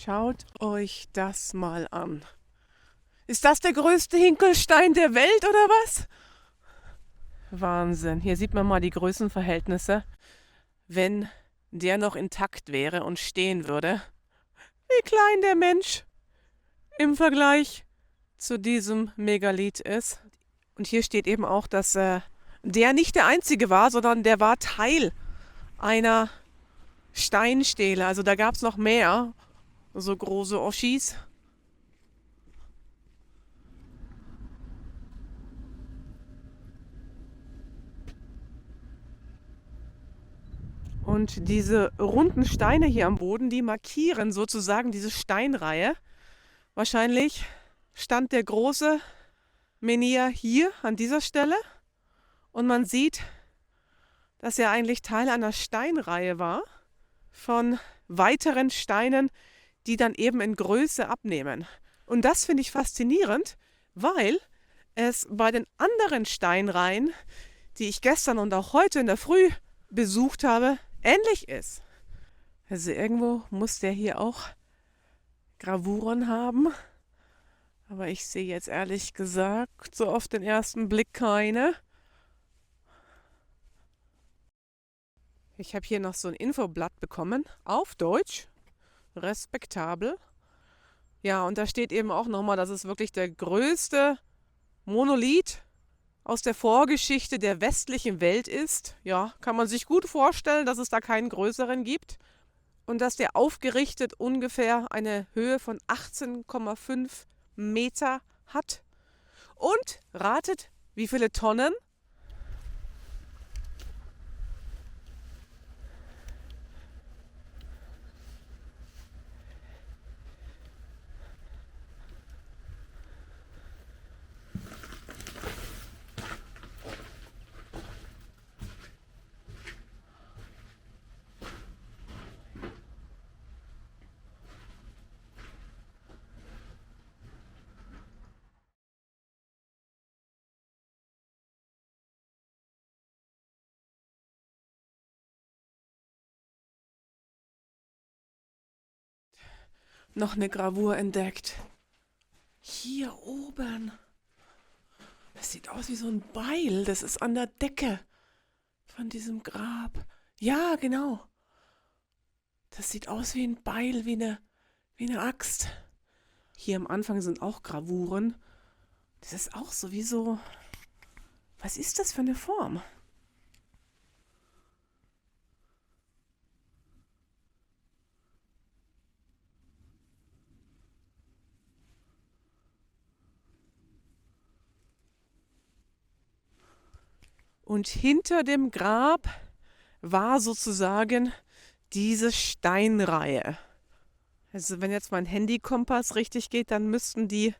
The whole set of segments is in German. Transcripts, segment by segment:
Schaut euch das mal an. Ist das der größte Hinkelstein der Welt oder was? Wahnsinn. Hier sieht man mal die Größenverhältnisse. Wenn der noch intakt wäre und stehen würde, wie klein der Mensch im Vergleich zu diesem Megalith ist. Und hier steht eben auch, dass der nicht der einzige war, sondern der war Teil einer Steinstele. Also da gab es noch mehr, so große Oschis. Und diese runden Steine hier am Boden, die markieren sozusagen diese Steinreihe. Wahrscheinlich stand der große Menhir hier an dieser Stelle. Und man sieht, dass er eigentlich Teil einer Steinreihe war von weiteren Steinen, die dann eben in Größe abnehmen. Und das finde ich faszinierend, weil es bei den anderen Steinreihen, die ich gestern und auch heute in der Früh besucht habe, ähnlich ist. Also irgendwo muss der hier auch Gravuren haben. Aber ich sehe jetzt ehrlich gesagt so auf den ersten Blick keine. Ich habe hier noch so ein Infoblatt bekommen, auf Deutsch, respektabel. Ja, und da steht eben auch nochmal, dass es wirklich der größte Monolith aus der Vorgeschichte der westlichen Welt ist. Ja, kann man sich gut vorstellen, dass es da keinen größeren gibt. Und dass der aufgerichtet ungefähr eine Höhe von 18,5 Meter hat. Und ratet, wie viele Tonnen? Noch eine Gravur entdeckt. Hier oben. Das sieht aus wie so ein Beil. Das ist an der Decke von diesem Grab. Ja, genau. Das sieht aus wie ein Beil, wie eine Axt. Hier am Anfang sind auch Gravuren. Das ist auch sowieso. Was ist das für eine Form? Und hinter dem Grab war sozusagen diese Steinreihe. Also wenn jetzt mein Handykompass richtig geht, dann müssten die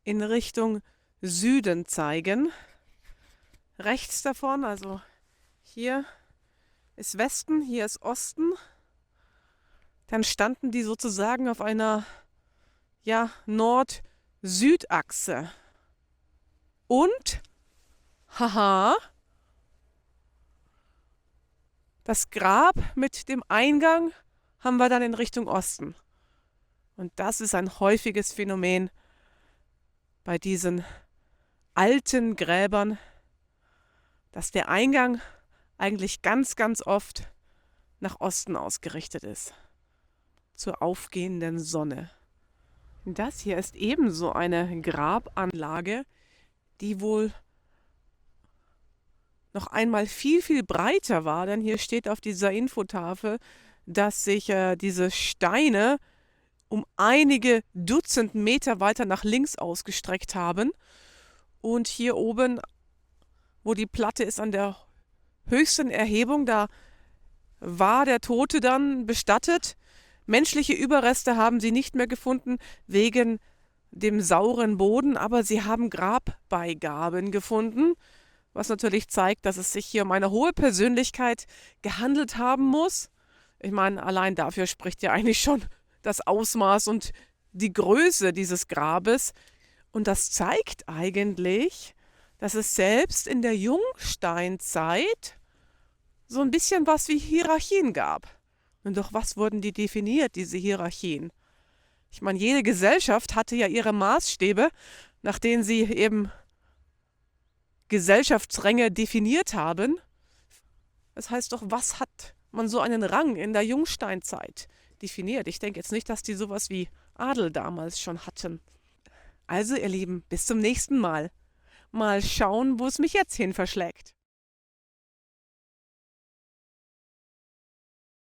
in Richtung Süden zeigen. Rechts davon, also hier ist Westen, hier ist Osten. Dann standen die sozusagen auf einer Nord-Süd-Achse. Und, haha, das Grab mit dem Eingang haben wir dann in Richtung Osten. Und das ist ein häufiges Phänomen bei diesen alten Gräbern, dass der Eingang eigentlich ganz, ganz oft nach Osten ausgerichtet ist, zur aufgehenden Sonne. Das hier ist ebenso eine Grabanlage, die wohl noch einmal viel, viel breiter war, denn hier steht auf dieser Infotafel, dass sich diese Steine um einige Dutzend Meter weiter nach links ausgestreckt haben. Und hier oben, wo die Platte ist, an der höchsten Erhebung, da war der Tote dann bestattet. Menschliche Überreste haben sie nicht mehr gefunden wegen dem sauren Boden, aber sie haben Grabbeigaben gefunden, was natürlich zeigt, dass es sich hier um eine hohe Persönlichkeit gehandelt haben muss. Ich meine, allein dafür spricht ja eigentlich schon das Ausmaß und die Größe dieses Grabes. Und das zeigt eigentlich, dass es selbst in der Jungsteinzeit so ein bisschen was wie Hierarchien gab. Und durch was wurden die definiert, diese Hierarchien? Ich meine, jede Gesellschaft hatte ja ihre Maßstäbe, nach denen sie eben Gesellschaftsränge definiert haben. Das heißt doch, was hat man so einen Rang in der Jungsteinzeit definiert? Ich denke jetzt nicht, dass die sowas wie Adel damals schon hatten. Also, ihr Lieben, bis zum nächsten Mal. Mal schauen, wo es mich jetzt hin verschlägt.